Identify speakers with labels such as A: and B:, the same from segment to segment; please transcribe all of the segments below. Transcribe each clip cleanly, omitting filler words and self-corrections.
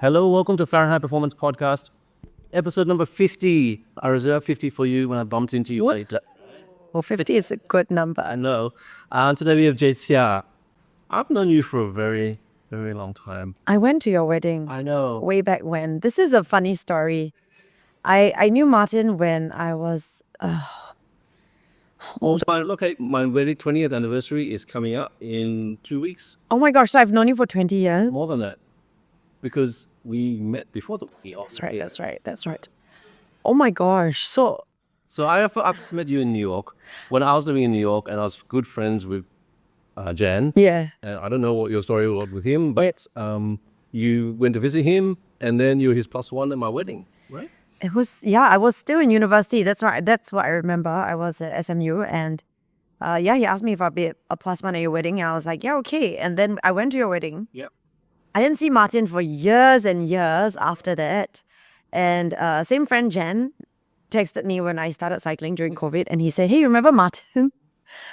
A: Hello, welcome to Fahrenheit Performance Podcast, episode number 50. I reserved 50 for you when I bumped into you later.
B: Well, 50 is a good number.
A: I know. Today we have Jade Seah. I've known you for a very, very long time.
B: I went to your wedding.
A: I know.
B: Way back when. This is a funny story. I knew Martin when I was old.
A: My wedding 20th anniversary is coming up in 2 weeks.
B: Oh my gosh, so I've known you for 20 years?
A: More than that. Because we met before the wedding.
B: That's right. Oh my gosh, so
A: I first met you in New York when I was living in New York, and I was good friends with Jan.
B: yeah.
A: And I don't know what your story was with him, but you went to visit him, and then you were his plus one at my wedding, right?
B: It was, I was still in university. That's right. That's what I remember. I was at SMU and he asked me if I'd be a plus one at your wedding. And I was like, yeah, okay. And then I went to your wedding.
A: Yep.
B: I didn't see Martin for years and years after that. And same friend Jen texted me when I started cycling during COVID, and he said, hey, remember Martin?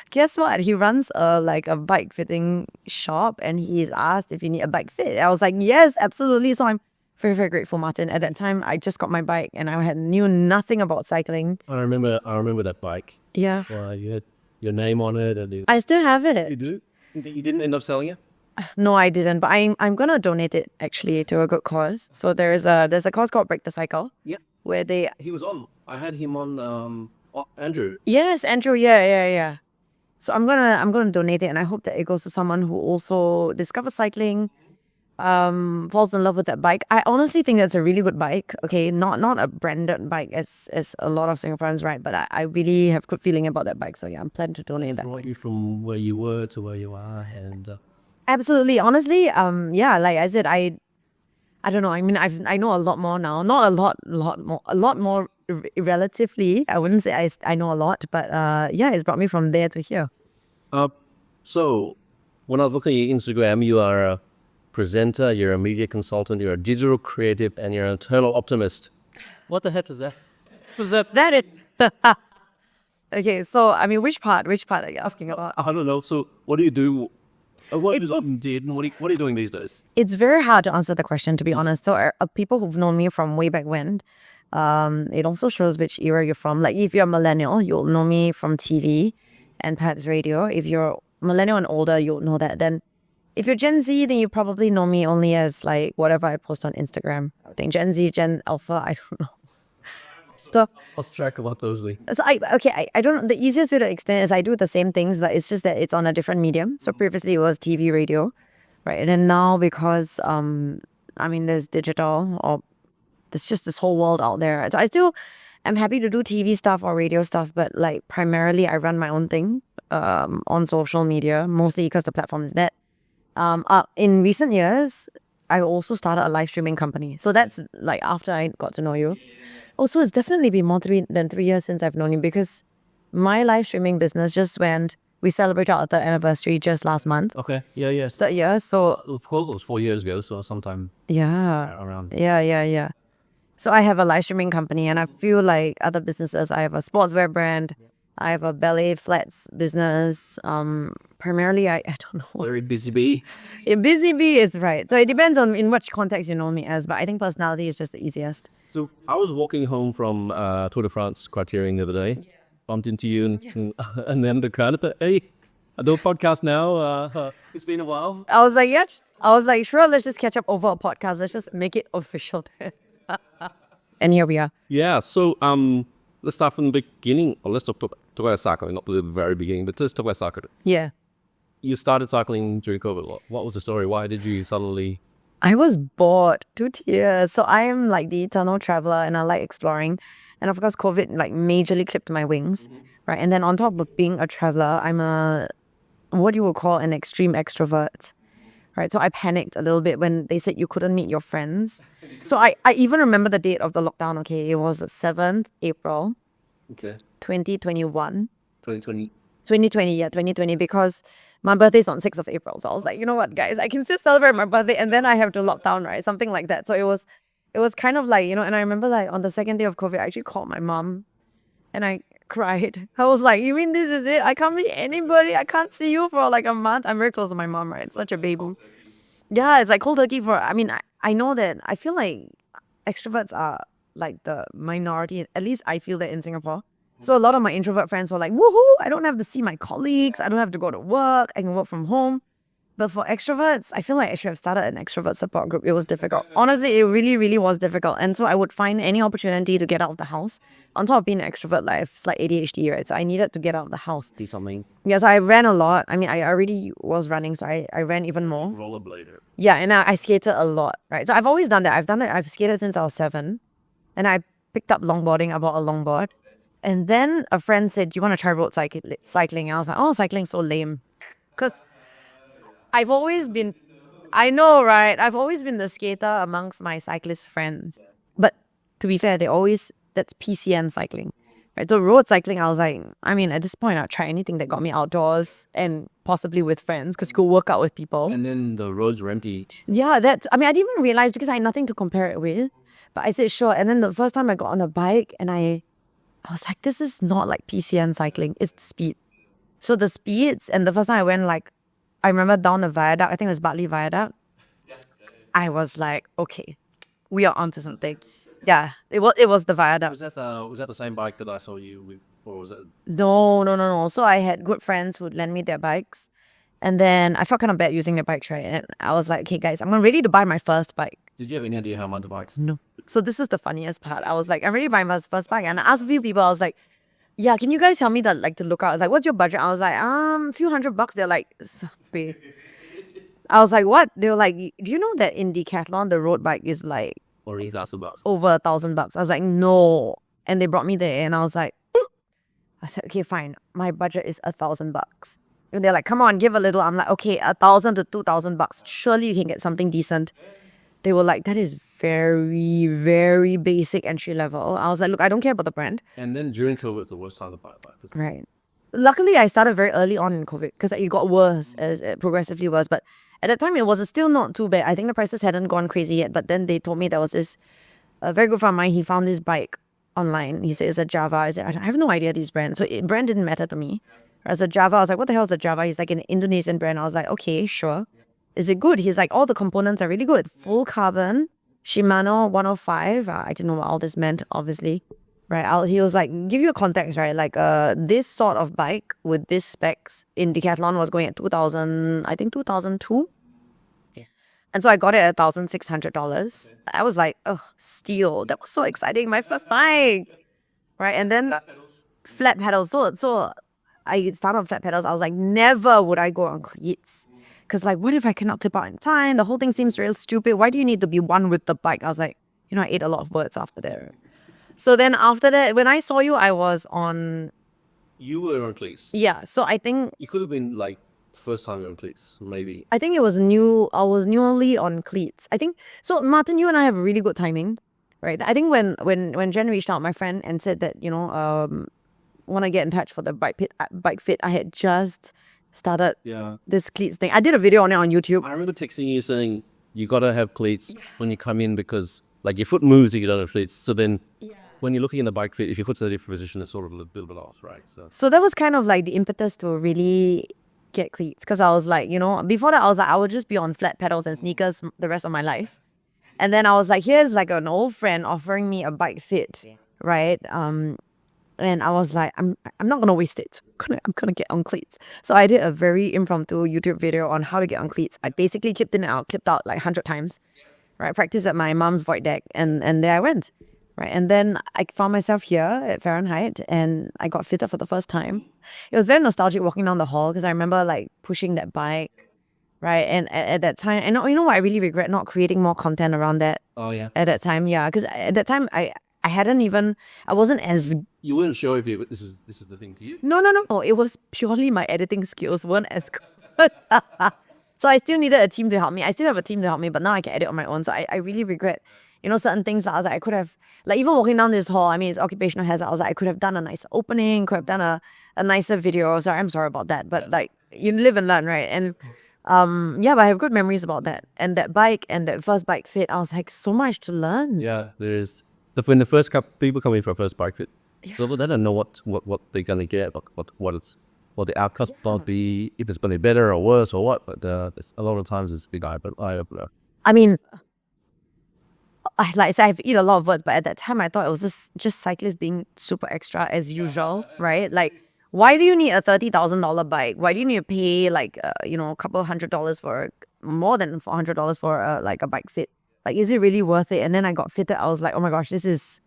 B: Guess what? He runs a bike fitting shop, and he's asked if you need a bike fit. I was like, yes, absolutely. So I'm very, very grateful, Martin. At that time, I just got my bike and I knew nothing about cycling.
A: I remember that bike.
B: Yeah.
A: Well, you had your name on it. And
B: I still have it.
A: You do? You didn't end up selling it?
B: No, I didn't. But I'm gonna donate it actually to a good cause. So there's a cause called Break the Cycle.
A: Yeah.
B: Where
A: he was on. I had him on. Andrew.
B: Yes, Andrew. Yeah. So I'm gonna donate it, and I hope that it goes to someone who also discovers cycling, falls in love with that bike. I honestly think that's a really good bike. Okay, not a branded bike as a lot of Singaporeans ride, but I really have good feeling about that bike. So yeah, I'm planning to donate that.
A: Brought you from where you were to where you are, and
B: absolutely, honestly, like I said, I don't know. I mean, I know a lot more now. Not a lot more relatively. I wouldn't say I know a lot, but it's brought me from there to here.
A: So when I was looking at your Instagram, you are a presenter, you're a media consultant, you're a digital creative, and you're an eternal optimist. What the heck is that? What's that?
B: That is. Okay, so I mean, which part are you asking about?
A: I don't know. So what do you do? What are you doing these days?
B: It's very hard to answer the question, to be honest. So people who've known me from way back when, it also shows which era you're from. Like if you're a millennial, you'll know me from TV and perhaps radio. If you're millennial and older, you'll know that. Then if you're Gen Z, then you probably know me only as like whatever I post on Instagram. I think Gen Z, Gen Alpha, I don't know. So,
A: Lost track about those.
B: So I don't know. The easiest way to explain is I do the same things, but it's just that it's on a different medium. So previously it was TV, radio, right? And then now because there's digital, or there's just this whole world out there. So I still am happy to do TV stuff or radio stuff, but like primarily I run my own thing on social media, mostly because the platform is that. In recent years, I also started a live streaming company. So that's like after I got to know you. Also, it's definitely been more than 3 years since I've known you, because my live streaming business just went. We celebrated our third anniversary just last month.
A: Okay. Yeah. Yes.
B: Third year. So
A: it was 4 years ago. So sometime.
B: Yeah.
A: Around.
B: Yeah. So I have a live streaming company, and I feel like other businesses. I have a sportswear brand. I have a ballet flats business. Primarily, I don't know.
A: Very busy bee.
B: Busy bee is right. So it depends on in which context you know me as, but I think personality is just the easiest.
A: So I was walking home from Tour de France Criterion the other day, bumped into you, and then the crowd. But hey, I do a podcast now. It's been a while.
B: I was like, yeah. I was like, sure, let's just catch up over a podcast. Let's just make it official. And here we are. Yeah.
A: So let's start from the beginning. Or let's talk about cycling, not the very beginning, but just talk about cycling.
B: Yeah.
A: You started cycling during COVID. What was the story? Why did you suddenly...
B: I was bored to tears. So I am like the eternal traveler, and I like exploring. And of course, COVID like majorly clipped my wings, right? And then on top of being a traveler, I'm what you would call an extreme extrovert, right? So I panicked a little bit when they said you couldn't meet your friends. So I even remember the date of the lockdown. Okay, it was the 7th April, 2021.
A: 2020.
B: 2020, because my birthday's on 6th of April. So I was like, you know what, guys, I can still celebrate my birthday, and then I have to lock down, right? Something like that. So it was kind of like, and I remember like on the second day of COVID, I actually called my mom and I cried. I was like, you mean this is it? I can't meet anybody. I can't see you for like a month. I'm very close to my mom, right? Such a baby. Yeah, it's like cold turkey for, I mean, I know that, I feel like extroverts are like the minority, at least I feel that in Singapore. So a lot of my introvert friends were like, woohoo, I don't have to see my colleagues, I don't have to go to work, I can work from home. But for extroverts, I feel like I should have started an extrovert support group. It was difficult. Honestly, it really, really was difficult. And so I would find any opportunity to get out of the house. On top of being an extrovert, like it's like ADHD, right? So I needed to get out of the house.
A: Do something.
B: Yeah, so I ran a lot. I mean, I already was running, so I ran even more.
A: Rollerblader.
B: Yeah, and I skated a lot, right? So I've always done that. I've skated since I was 7. And I picked up longboarding. I bought a longboard. And then a friend said, do you want to try road cycling? And I was like, oh, cycling's so lame. Because I've always been, I know, right? I've always been the skater amongst my cyclist friends. But to be fair, that's PCN cycling. Right? So road cycling, I was like, I mean, at this point, I'd try anything that got me outdoors and possibly with friends because you could work out with people.
A: And then the roads were empty.
B: Yeah, I didn't even realize because I had nothing to compare it with. But I said, sure. And then the first time I got on a bike and I was like, this is not like PCN cycling. It's the speed. So the speeds, and the first time I went, like, I remember down the viaduct, I think it was Bartley Viaduct. I was like, okay, we are onto something. Yeah, it was the viaduct.
A: Was that the same bike that I saw you with, or was it?
B: No. So I had good friends who would lend me their bikes. And then I felt kind of bad using their bikes, right? And I was like, okay, guys, I'm ready to buy my first bike.
A: Did you have any idea how much the bikes?
B: No. So this is the funniest part. I was like, I'm ready to buy my first bike. And I asked a few people, I was like, yeah, can you guys tell me to look out? Like, what's your budget? I was like, a few $100. They're like, sorry. I was like, what? They were like, do you know that in Decathlon, the road bike is like
A: Or $8,000.
B: over $1,000? I was like, no. And they brought me there and I was like, I said, okay, fine. My budget is $1,000. And they're like, come on, give a little. I'm like, okay, $1,000 to $2,000. Surely you can get something decent. They were like, that is very, very basic entry level. I was like, look, I don't care about the brand.
A: And then during COVID was the worst time to buy a bike.
B: Right. Luckily, I started very early on in COVID because it got worse, as it progressively worse. But at that time, it was still not too bad. I think the prices hadn't gone crazy yet. But then they told me there was this a very good friend of mine. He found this bike online. He said it's a Java. I said, I have no idea these brands. So brand didn't matter to me. As a Java, I was like, what the hell is a Java? He's like an Indonesian brand. I was like, okay, sure. Is it good? He's like, all the components are really good. Full carbon, Shimano 105. I didn't know what all this meant, obviously. Right? He was like, give you a context, right? Like, this sort of bike with these specs in Decathlon was going at 2002. Yeah. And so I got it at $1,600. I was like, oh, steal. That was so exciting. My first bike. Right? And then flat pedals. So I started on flat pedals. I was like, never would I go on cleats. Because like, what if I cannot clip out in time? The whole thing seems real stupid. Why do you need to be one with the bike? I was like, I ate a lot of words after that. So then after that, when I saw you, I was on...
A: You were on cleats.
B: Yeah, so I think...
A: You could have been like first time you're on cleats, maybe.
B: I think it was new. I was newly on cleats. I think... So Martin, you and I have really good timing, right? I think when Jen reached out, my friend, and said that, want to get in touch for the bike fit, I had just started this cleats thing. I did a video on it on YouTube.
A: I remember texting you saying you got to have cleats when you come in because like your foot moves if you don't have cleats. So then when you're looking in the bike fit, if your foot's in a different position, it's sort of a little bit off, right?
B: So that was kind of like the impetus to really get cleats because I was like, before that I was like, I would just be on flat pedals and sneakers the rest of my life. And then I was like, here's like an old friend offering me a bike fit, right? And I was like, I'm not gonna waste it. I'm gonna get on cleats. So I did a very impromptu YouTube video on how to get on cleats. I basically clipped out like 100 times. Right, practiced at my mom's void deck, and there I went. Right, and then I found myself here at Fahrenheit, and I got fitted for the first time. It was very nostalgic walking down the hall because I remember like pushing that bike. Right, and at that time, and you know what, I really regret not creating more content around that.
A: Oh yeah.
B: At that time, yeah, because at that time I wasn't as...
A: You weren't sure if this is the thing to you?
B: No. Oh, it was purely my editing skills weren't as good. So I still needed a team to help me. I still have a team to help me, but now I can edit on my own. So I really regret, certain things that I was like, I could have, like even walking down this hall, I mean, it's occupational hazard. I was like, I could have done a nicer opening, could have done a nicer video. So I'm sorry about that. But like, you live and learn, right? And but I have good memories about that. And that bike and that first bike fit, I was like, so much to learn.
A: Yeah, there is. When the first people come in for a first bike fit, they don't know what they're gonna get, what it's what the outcome might be, if it's going to be better or worse or what. But a lot of times it's a big eye opener.
B: I mean, like I said, I've eaten a lot of words, but at that time I thought it was just cyclists being super extra as usual, right? Like, why do you need a $30,000 bike? Why do you need to pay like a couple $100 for more than $400 for like a bike fit? Like, is it really worth it? And then I got fitted. I was like, oh my gosh, this is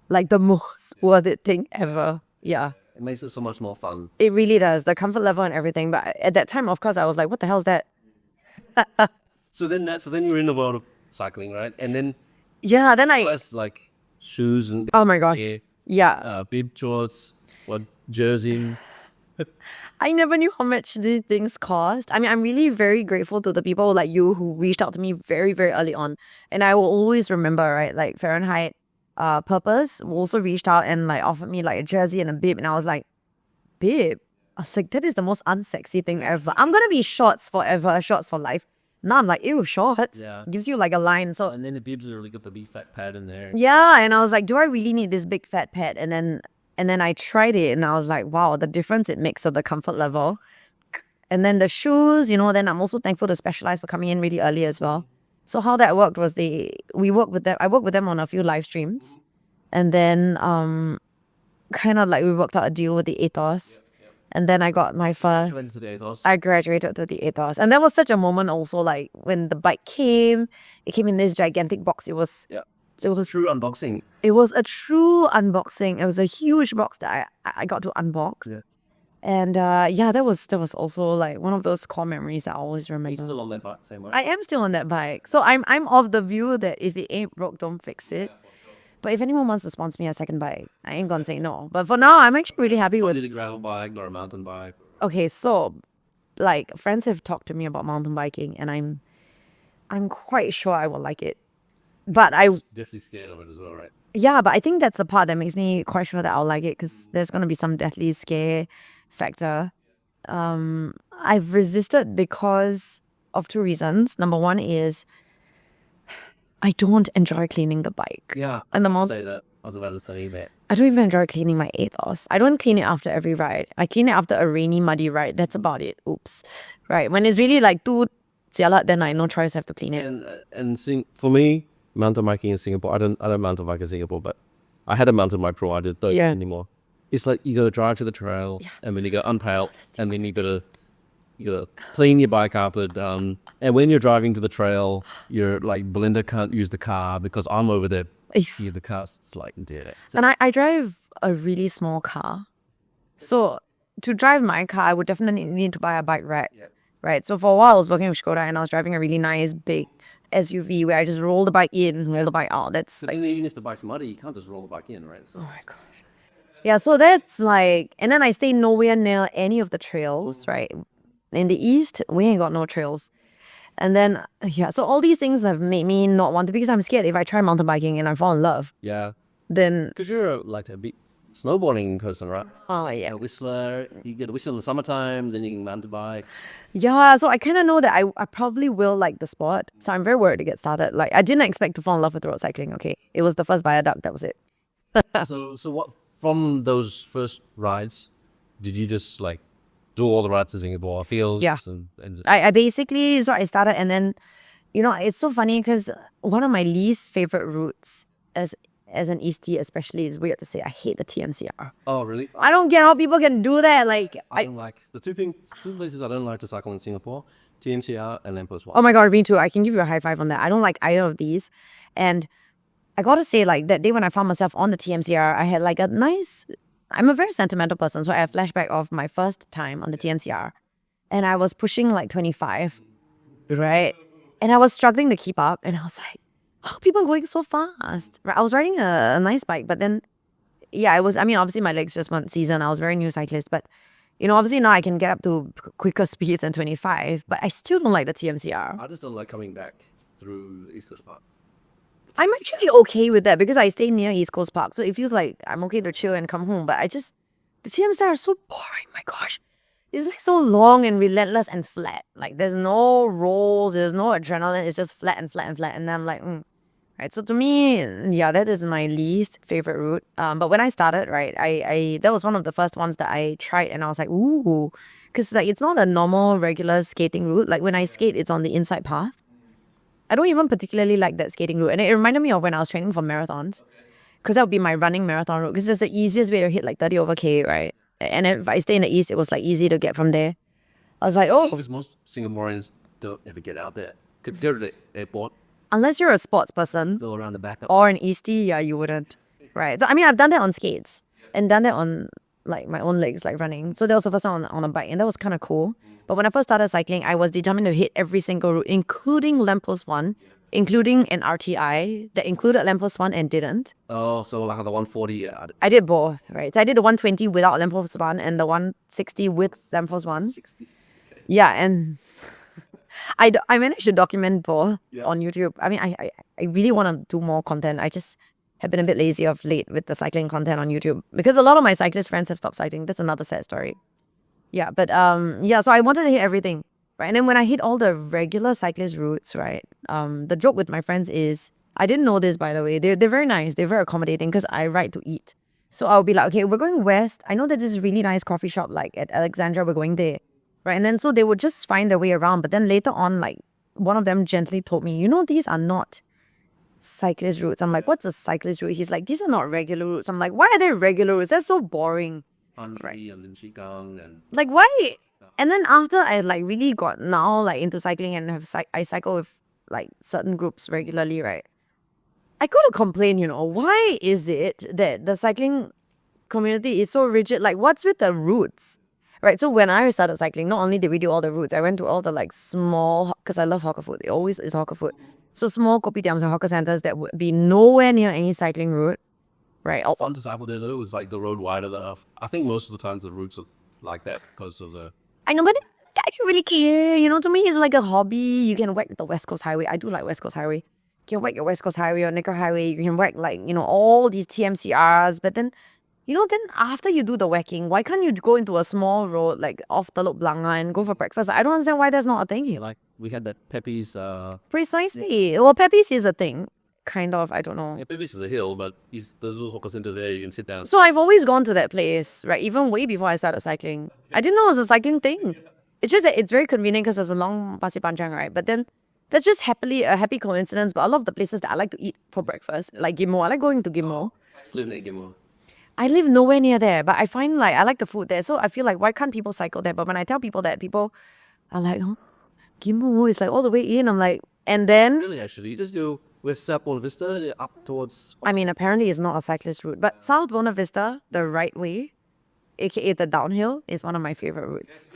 B: like the most worth it thing ever. Yeah.
A: It makes it so much more fun.
B: It really does. The comfort level and everything. But at that time, of course, I was like, what the hell is that?
A: So then you're in the world of cycling, right? And then
B: Yeah, then I...
A: first like shoes and
B: Oh my gosh. Yeah.
A: bib shorts, jersey.
B: I never knew how much these things cost. I mean, I'm really very grateful to the people like you who reached out to me very, very early on. And I will always remember, right? Like Fahrenheit Purpose also reached out and like offered me like a jersey and a bib. And I was like, bib? I was like, that is the most unsexy thing ever. I'm going to be shorts forever, shorts for life. Now I'm like, ew, shorts.
A: Yeah.
B: Gives you like a line. So
A: And then the bibs are really got the big fat pad in there.
B: yeah, and I was like, do I really need this big fat pad? And then I tried it and I was like, wow, the difference it makes of the comfort level. And then the shoes, then I'm also thankful to Specialized for coming in really early as well. So how that worked was I worked with them on a few live streams. And then kind of like we worked out a deal with the Ethos. And then I got my first...
A: Went to the Ethos.
B: I graduated to the Ethos. And that was such a moment also, like when the bike came, it came in this gigantic box. It was a
A: True unboxing.
B: It was a true unboxing. It was a huge box that I got to unbox.
A: Yeah.
B: And that was also like one of those core memories I always remember.
A: Still on that bike, same way.
B: I am still on that bike. So I'm of the view that if it ain't broke, don't fix it. But if anyone wants to sponsor me a second bike, I ain't gonna say no. But for now, I'm actually really happy with...
A: Did a gravel bike or a mountain bike?
B: Okay, so like friends have talked to me about mountain biking and I'm quite sure I will like it. But I
A: Definitely scared of it as well, right?
B: Yeah, but I think that's the part that makes me quite sure that I'll like it because there's going to be some deathly scare factor. I've resisted because of two reasons. Number one is I don't enjoy cleaning the bike.
A: Yeah.
B: And the
A: I'll
B: most
A: say that. I was about to say that.
B: I don't even enjoy cleaning my Ethos. I don't clean it after every ride. I clean it after a rainy, muddy ride. That's about it. Oops. Right. When it's really like too jialat, then I no choice have to clean it.
A: For me, mountain biking in Singapore, I don't mountain bike in Singapore, but I had a mountain bike pro. I don't anymore. It's like you got to drive to the trail, and then you got unpack, and then you got to clean your bike after. And when you're driving to the trail, you're like, Belinda can't use the car because I'm over there. Yeah, the car's like dead. So,
B: And I drive a really small car. So to drive my car, I would definitely need to buy a bike rack.
A: Yeah.
B: Right. So for a while I was working with Skoda and I was driving a really nice big SUV where I just roll the bike in and roll the bike out. That's
A: but even if the bike's muddy, you can't just roll the bike in, right? So.
B: oh my gosh. Yeah, so that's like, and then I stay nowhere near any of the trails, right? In the east, we ain't got no trails. And then, so all these things have made me not want to, because I'm scared if I try mountain biking and I fall in love,
A: Yeah.
B: then,
A: Because you're like a big snowboarding person, right?
B: oh yeah.
A: A whistler, you get a whistle in the summertime, then you can mountain bike.
B: Yeah, so I kind of know that I probably will like the sport. So I'm very worried to get started. Like, I didn't expect to fall in love with road cycling, okay? It was the first viaduct, that was it.
A: So what, from those first rides, did you just like do all the rides in Singapore, fields?
B: Yeah.
A: And just,
B: I basically, so I started and then, it's so funny because one of my least favorite routes as an Eastie especially is weird to say. I hate the TMCR.
A: oh, really?
B: I don't get how people can do that. Like,
A: I don't like, the two places I don't like to cycle in Singapore, TMCR and Lamppost Walk.
B: oh my God, me too. I can give you a high five on that. I don't like either of these. And I gotta say, like, that day when I found myself on the TMCR, I had like a nice, I'm a very sentimental person, so I have flashback of my first time on the TMCR. And I was pushing like 25, right? And I was struggling to keep up. And I was like, how are people going so fast? Right? I was riding a nice bike, but then, obviously my legs just weren't seasoned. I was a very new cyclist, but, obviously now I can get up to quicker speeds than 25, but I still don't like the TMCR.
A: I just don't like coming back through East Coast Park.
B: I'm actually okay with that because I stay near East Coast Park. So it feels like I'm okay to chill and come home. But the TMCR are so boring. My gosh. It's like so long and relentless and flat. Like there's no rolls, there's no adrenaline. It's just flat and flat and flat. And then I'm like, Right. So to me, yeah, that is my least favorite route. But when I started, right, I that was one of the first ones that I tried, and I was like, ooh, because like it's not a normal regular skating route. Like when I skate, it's on the inside path. I don't even particularly like that skating route, and it reminded me of when I was training for marathons, because that would be my running marathon route. Because it's the easiest way to hit like 30 over K, right? And if I stay in the east, it was like easy to get from there. I was like, oh,
A: Because most Singaporeans don't ever get out there. Could go to the airport,
B: unless you're a sports person
A: go around the back up.
B: or an Eastie, yeah, you wouldn't. Right. So I mean, I've done that on skates and done that on like my own legs, like running. So that was the first time on a bike, and that was kind of cool. But when I first started cycling, I was determined to hit every single route, including Lamppost 1, including an RTI that included Lamppost 1 and didn't.
A: Oh, so like the 140, yeah.
B: I did both, right? So I did the 120 without Lamppost 1 and the 160 with Lamppost 1.
A: 60.
B: Yeah, and I managed to document both on YouTube. I mean, I really want to do more content. I just have been a bit lazy of late with the cycling content on YouTube because a lot of my cyclist friends have stopped cycling. That's another sad story. Yeah, but yeah, so I wanted to hit everything, right? And then when I hit all the regular cyclist routes, right? The joke with my friends is, I didn't know this, by the way. They're very nice. They're very accommodating because I ride to eat. So I'll be like, okay, we're going west. I know that this is a really nice coffee shop like at Alexandra. We're going there. Right. And then so they would just find their way around. But then later on, like one of them gently told me, you know, these are not cyclist routes. I'm like, what's a cyclist route? He's like, these are not regular routes. I'm like, why are they regular routes? That's so boring.
A: Right. And Lim Chi Kang and
B: Like, why? And then after I like really got now like into cycling and I cycle with like certain groups regularly, right? I gotta complain, you know, why is it that the cycling community is so rigid? Like, what's with the routes? Right, so when I started cycling, not only did we do all the routes, I went to all the like small, because I love hawker food. It always is hawker food. So small kopitiams and hawker centers that would be nowhere near any cycling route. Right.
A: fun to cycle there though. It was like the road wider than enough. I think most of the times the routes are like that because of the.
B: I know, but I don't really care. You know, to me, it's like a hobby. You can whack the West Coast Highway. I do like West Coast Highway. You can whack your West Coast Highway or Nickel Highway. You can whack like, you know, all these TMCRs. But then, you know, then after you do the whacking, why can't you go into a small road like off Telok Blangah and go for breakfast? I don't understand why that's not a thing here.
A: Like we had that Pepe's.
B: Precisely. Well, Pepe's is a thing. Kind of, I don't know.
A: Yeah, Pepe's is a hill, but there's a little hawker center there. You can sit down.
B: So I've always gone to that place, right? Even way before I started cycling. I didn't know it was a cycling thing. It's just that it's very convenient because there's a long Pasir Panjang, right? But then that's just a happy coincidence. But a lot of the places that I like to eat for breakfast, like Ghim Moh, I like going to Ghim Moh.
A: Live near Ghim Moh.
B: I live nowhere near there, but I find like I like the food there. So I feel like, why can't people cycle there? But when I tell people that, people are like, oh, Ghim Moh is like all the way in. I'm like, and then
A: Really, actually, you just go West South Buona Vista up towards.
B: I mean, apparently it's not a cyclist route, but South Buona Vista, the right way, aka the downhill, is one of my favorite routes.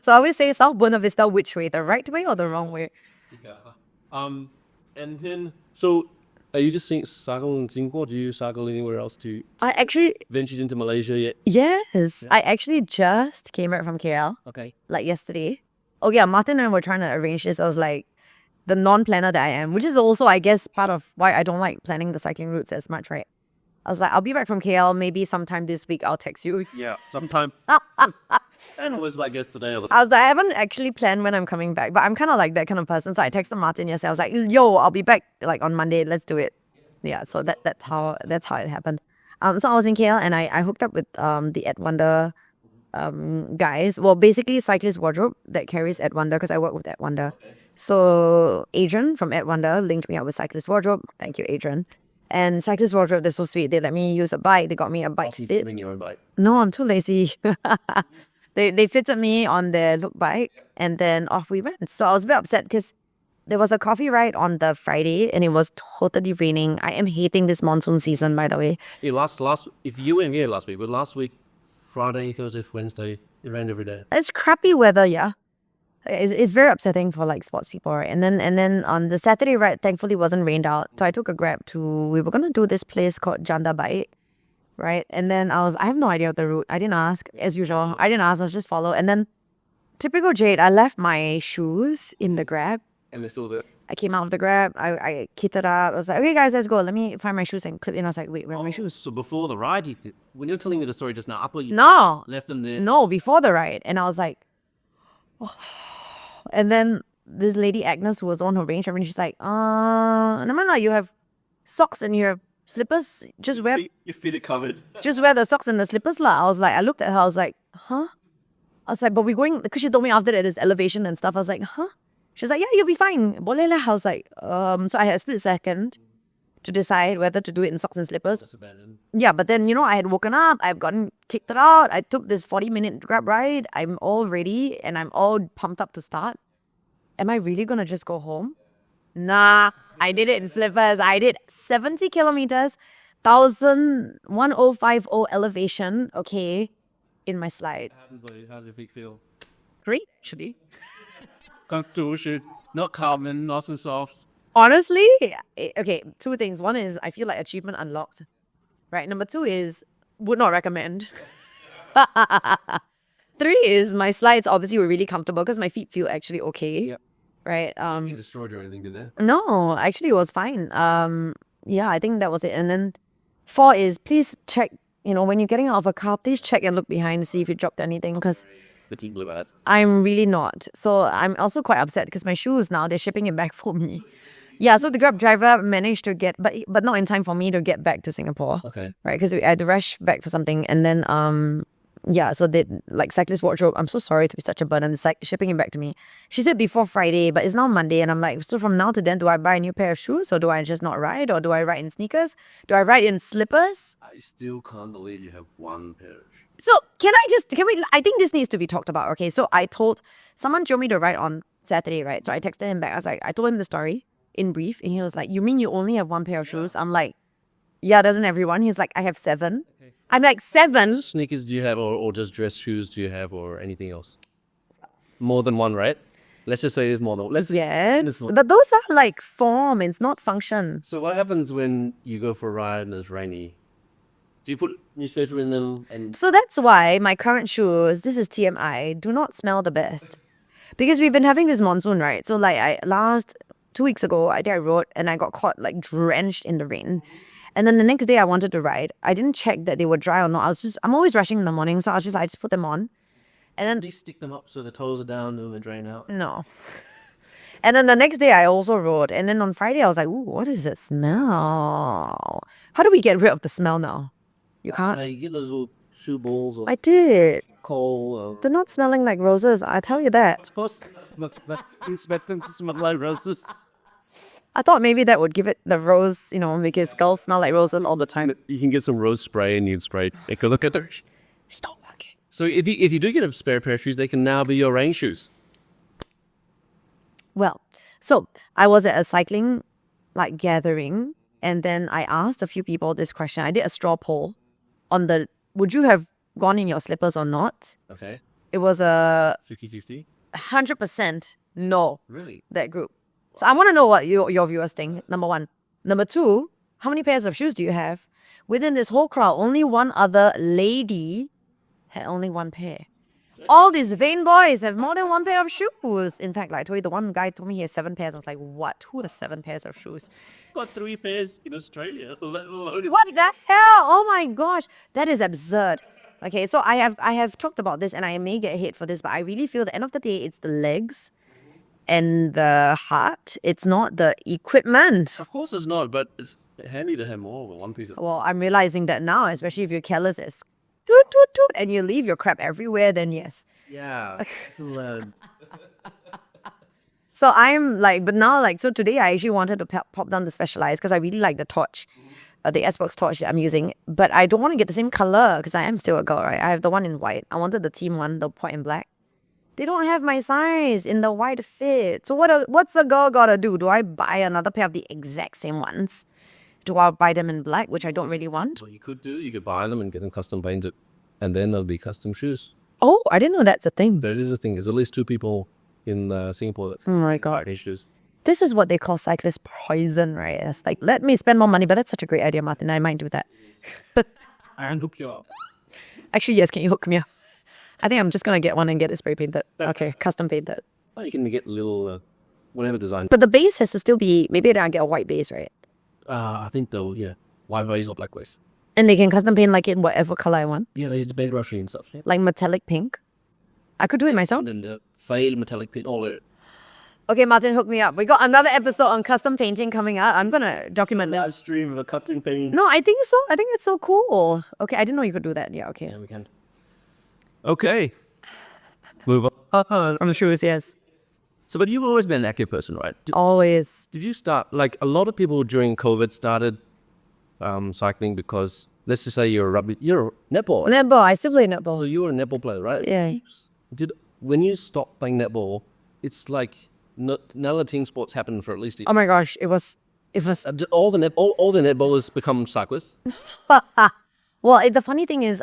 B: So I always say South Buona Vista, which way? The right way or the wrong way?
A: Yeah. And then so are you just cycle in Singapore? Do you cycle anywhere else to
B: I actually,
A: venture into Malaysia yet?
B: yes, I actually just came back from KL,
A: Okay.
B: like yesterday. Oh yeah, Martin and I were trying to arrange this. I was like, the non-planner that I am, which is also, I guess, part of why I don't like planning the cycling routes as much, right? I was like, I'll be back from KL, maybe sometime this week, I'll text you.
A: Yeah, sometime. And it was like yesterday. Or
B: I was like, I haven't actually planned when I'm coming back, but I'm kind of like that kind of person. So I texted Martin yesterday. I was like, yo, I'll be back like on Monday. Let's do it. Yeah, so that's how it happened. So I was in KL and I hooked up with the Ed Wonder guys. Well, basically Cyclist Wardrobe that carries Ed Wonder because I work with Ed Wonder. So Adrian from Ed Wonder linked me up with Cyclist Wardrobe. Thank you, Adrian. And Cyclist Wardrobe, they're so sweet. They let me use a bike. They got me a bike fit.
A: bring your own bike.
B: No, I'm too lazy. They fitted me on their look bike and then off we went. So I was a bit upset because there was a coffee ride on the Friday and it was totally raining. I am hating this monsoon season, by the way.
A: Yeah, last if you weren't here last week, but last week, Friday, Thursday, Wednesday, it rained every day.
B: It's crappy weather, yeah. It's very upsetting for like sports people, right? And then on the Saturday ride, thankfully wasn't rained out. So I took a Grab we were gonna do this place called Janda Bite, right? And then I have no idea of the route. I didn't ask, as usual. I was just follow. And then typical Jade, I left my shoes in the Grab.
A: And they're still there.
B: I came out of the Grab, I kitted up. I was like, okay guys, let's go. Let me find my shoes and clip in. I was like, wait, where are my shoes?
A: So before the ride, when you're telling me the story just now, you
B: No.
A: left them there.
B: No, before the ride. And I was like, oh. And then this lady Agnes who was on her range, and she's like, never mind, you have socks and you have slippers. Just wear
A: Your feet are covered.
B: just wear the socks and the slippers lah. I looked at her, I was like, huh? I was like, but we're going, because she told me after that there's elevation and stuff. I was like, huh? She's like, yeah, you'll be fine. Boleh lah. I was like, so I had a split second to decide whether to do it in socks and slippers.
A: That's abandoned.
B: Yeah, but then, I had woken up, I've gotten kicked it out. I took this 40-minute Grab ride. I'm all ready and I'm all pumped up to start. Am I really going to just go home? Nah, I did it in slippers. I did 70 kilometers, 1050 elevation, okay, in my slide.
A: How does it feel?
B: Great, actually.
A: Conclusion. Not common, not so soft.
B: Honestly, okay, two things. One is I feel like achievement unlocked. Right. Number two is would not recommend. Three is my slides obviously were really comfortable because my feet feel actually okay.
A: Yep.
B: Right.
A: You destroyed or anything, did they?
B: No, actually it was fine. Yeah, I think that was it. And then 4 is please check, when you're getting out of a car, please check and look behind to see if you dropped anything because
A: Fatigue blue bad.
B: I'm really not. So I'm also quite upset because my shoes now, they're shipping it back for me. Yeah, so the Grab driver managed to get, but not in time for me to get back to Singapore.
A: Okay.
B: Right, because I had to rush back for something. And then, yeah, so they, like cyclist wardrobe, I'm so sorry to be such a burden. It's like shipping it back to me. She said before Friday, but it's now Monday. And I'm like, so from now to then, do I buy a new pair of shoes or do I just not ride? Or do I ride in sneakers? Do I ride in slippers?
A: I still can't believe you have one pair of shoes.
B: So I think this needs to be talked about. Okay, so someone told me to ride on Saturday, right? So I texted him back. I told him the story in brief. And he was like, you mean you only have one pair of shoes? I'm like, yeah, doesn't everyone? He's like, I have 7. Okay. I'm like, 7?
A: Sneakers do you have or just dress shoes do you have or anything else? More than one, right? Let's just say it's more than one.
B: Yes, but those are like form. It's not function.
A: So what happens when you go for a ride and it's rainy? Do you put newspaper in them?
B: So that's why my current shoes, this is TMI, do not smell the best. Because we've been having this monsoon, right? So like 2 weeks ago, I think I rode and I got caught like drenched in the rain. And then the next day I wanted to ride. I didn't check that they were dry or not. I'm always rushing in the morning. So I just put them on. And then
A: do you stick them up so the toes are down and they drain out?
B: No. And then the next day I also rode. And then on Friday I was like, ooh, what is that smell? How do we get rid of the smell now? You can't?
A: You get those little shoe balls or
B: I did.
A: coal.
B: They're not smelling like roses, I tell you that.
A: Supposed to expect them to smell like roses.
B: I thought maybe that would give it the rose, make his skull smell like roses all the time.
A: You can get some rose spray and you spray. Take a look at it. Stop working. So if you do get a spare pair of shoes, they can now be your rain shoes.
B: Well, so I was at a cycling gathering and then I asked a few people this question. I did a straw poll on would you have gone in your slippers or not?
A: Okay.
B: It was a
A: 50-50?
B: 100% no.
A: Really?
B: That group. So I want to know what your viewers think, number 1. Number 2, how many pairs of shoes do you have? Within this whole crowd, only one other lady had only one pair. All these vain boys have more than one pair of shoes. In fact, I told you, the one guy told me he has 7 pairs. I was like, what? Who has 7 pairs of shoes?
A: Got 3 pairs in Australia, let alone...
B: What the hell? Oh my gosh. That is absurd. Okay, so I have talked about this and I may get hate for this, but I really feel at the end of the day, it's the legs and the heart. It's not the equipment.
A: Of course it's not, but it's handy to have more than one piece of...
B: Well, I'm realizing that now, especially if you're careless as toot, toot, toot, and you leave your crap everywhere, then yes.
A: Yeah. Excellent.
B: So I'm like, but now so today I actually wanted to pop down the Specialized because I really like the torch, the Xbox torch that I'm using. But I don't want to get the same color because I am still a girl, right? I have the one in white. I wanted the team one, the white and black. They don't have my size in the white fit. So what's a girl gotta do? Do I buy another pair of the exact same ones? Do I buy them in black, which I don't really want?
A: What you could do, you could buy them and get them custom painted. And then they'll be custom shoes.
B: Oh, I didn't know that's a thing.
A: That is a thing. There's at least 2 people in Singapore that...
B: Oh my God.
A: Shoes.
B: This is what they call cyclist poison, right? It's like, let me spend more money, but that's such a great idea, Martin. I might do that.
A: I can hook you up.
B: Actually, yes, can you hook me up? I think I'm just going to get one and get it spray painted. Okay, custom painted.
A: Well, you can get little, whatever design.
B: But the base has to still be, maybe then I get a white base, right?
A: I think though, yeah. White base or black base.
B: And they can custom paint in whatever color I want?
A: Yeah, they paint brushy and stuff. Yeah.
B: Like metallic pink? I could do it myself.
A: And then the fade metallic paint, all of it.
B: Okay, Martin, hook me up. We got another episode on custom painting coming out. I'm gonna document that.
A: Live stream of a cutting paint.
B: No, I think so. I think it's so cool. Okay, I didn't know you could do that. Yeah, okay.
A: Yeah, we can. Okay. Move on.
B: I'm sure it's yes.
A: So, but you've always been an active person, right?
B: Always.
A: Did you start, like a lot of people during COVID started cycling because, let's just say you're a netball.
B: Netball. I still play
A: So
B: netball.
A: you were a netball player, right?
B: Yeah.
A: When you stopped playing netball, it's like none of the team sports happened for at least.
B: Oh my gosh, it was.
A: Did all the netballers become cyclists?
B: Well, the funny thing is,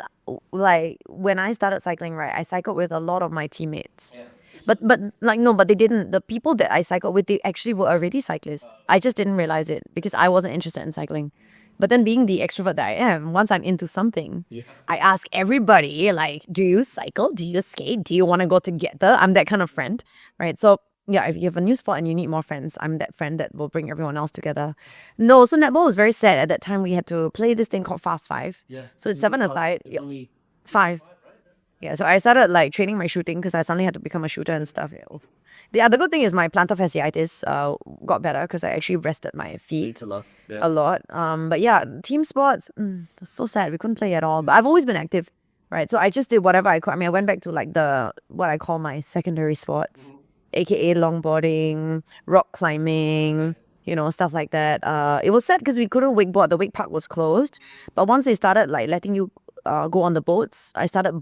B: like when I started cycling, right, I cycled with a lot of my teammates. Yeah. But like no, but they didn't. The people that I cycled with, they actually were already cyclists. I just didn't realize it because I wasn't interested in cycling. But then being the extrovert that I am, once I'm into something, I ask everybody, like, do you cycle? Do you skate? Do you want to go together? I'm that kind of friend, right? So yeah, if you have a new sport and you need more friends, I'm that friend that will bring everyone else together. No, so netball was very sad. At that time, we had to play this thing called Fast Five.
A: Yeah.
B: So it's 7-a-side.
A: It's only
B: 5. Yeah, so I started like training my shooting because I suddenly had to become a shooter and stuff. Yeah. The other good thing is my plantar fasciitis got better because I actually rested my feet
A: a lot. Yeah.
B: a lot. But yeah, team sports, it was so sad. We couldn't play at all. But I've always been active, right? So I just did whatever I could. I mean, I went back to like what I call my secondary sports, aka longboarding, rock climbing, stuff like that. It was sad because we couldn't wakeboard. The wake park was closed. But once they started like letting you go on the boats, I started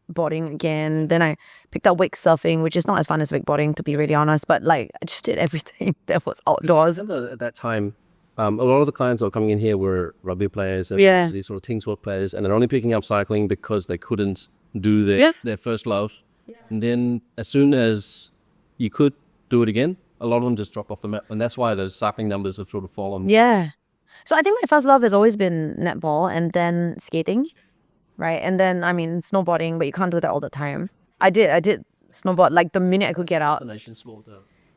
B: boarding again. Then I picked up wake surfing, which is not as fun as wakeboarding, to be really honest. But like, I just did everything that was outdoors.
A: I remember at that time, a lot of the clients that were coming in here were rugby players and these sort of team sport players, and they're only picking up cycling because they couldn't do their first love. Yeah. And then as soon as you could do it again, a lot of them just dropped off the map, and that's why the cycling numbers have sort of fallen.
B: Yeah. So I think my first love has always been netball and then skating. Right. And then, I mean, snowboarding, but you can't do that all the time. I did snowboard like the minute I could get out.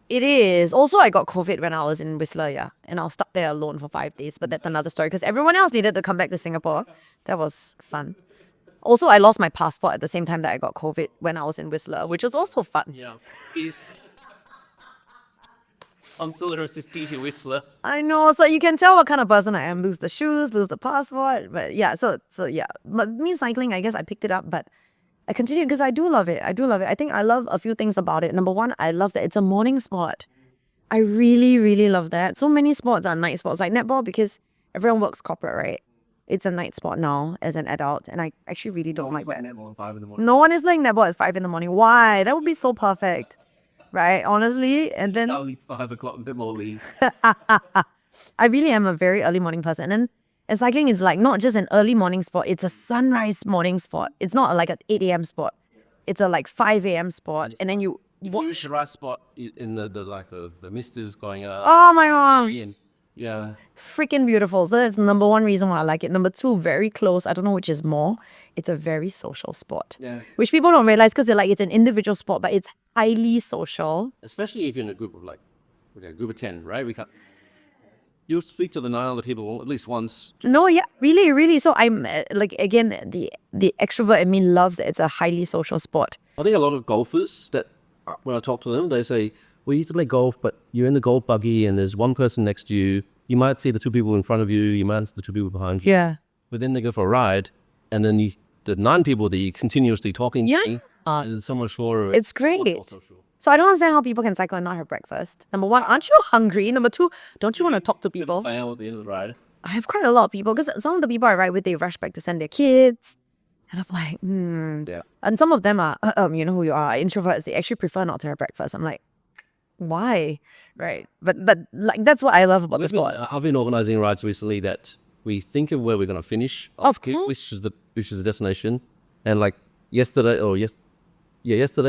B: It is. Also, I got COVID when I was in Whistler, yeah. And I was stuck there alone for 5 days. But that's another story because everyone else needed to come back to Singapore. That was fun. Also, I lost my passport at the same time that I got COVID when I was in Whistler, which was also fun.
A: Yeah. I'm still a teacher Whistler.
B: I know, so you can tell what kind of person I am. Lose the shoes, lose the passport. But yeah, so yeah. But me cycling, I guess I picked it up, but I continue because I do love it. I think I love a few things about it. Number one, I love that it's a morning sport. I really, really love that. So many sports are night sports, like netball, because everyone works corporate, right? It's a night sport now as an adult, and I actually really don't like that.
A: Netball at 5 in the morning.
B: No one is playing netball at 5 in the morning. Why? That would be so perfect. Right, honestly, and then
A: I'll leave 5 o'clock, a bit more leave.
B: I really am a very early morning person, and cycling is like not just an early morning sport; it's a sunrise morning sport. It's not like an 8 a.m. sport; it's a like 5 a.m. sport, and then you.
A: If you reach the right spot in the mist is going up.
B: Oh my god!
A: Yeah.
B: Freaking beautiful. So that's number one reason why I like it. Number two, very close. I don't know which is more. It's a very social sport.
A: Yeah.
B: Which people don't realize because they're like, it's an individual sport, but it's highly social.
A: Especially if you're in a group of a group of 10, right? You'll speak to the 9 other people at least once.
B: No, yeah, really, really. So I'm like, again, the extrovert in me loves that it's a highly social sport.
A: I think a lot of golfers that, when I talk to them, they say, well, you used to play golf, but you're in the golf buggy and there's one person next to you. You might see the 2 people in front of you. You might see the 2 people behind you.
B: Yeah.
A: But then they go for a ride, and then the 9 people that you're continuously talking to, and so much more.
B: It's great. So I don't understand how people can cycle and not have breakfast. Number one, aren't you hungry? Number two, don't you want to talk to people?
A: At the end of the ride.
B: I have quite a lot of people because some of the people I ride with, they rush back to send their kids. And I'm like,
A: Yeah.
B: And some of them are, you know who you are, introverts. They actually prefer not to have breakfast. I'm like, why? Right. But like, that's what I love about the sport.
A: I've been organizing rides recently that we think of where we're going to finish.
B: Of course.
A: Which is the destination. And like yesterday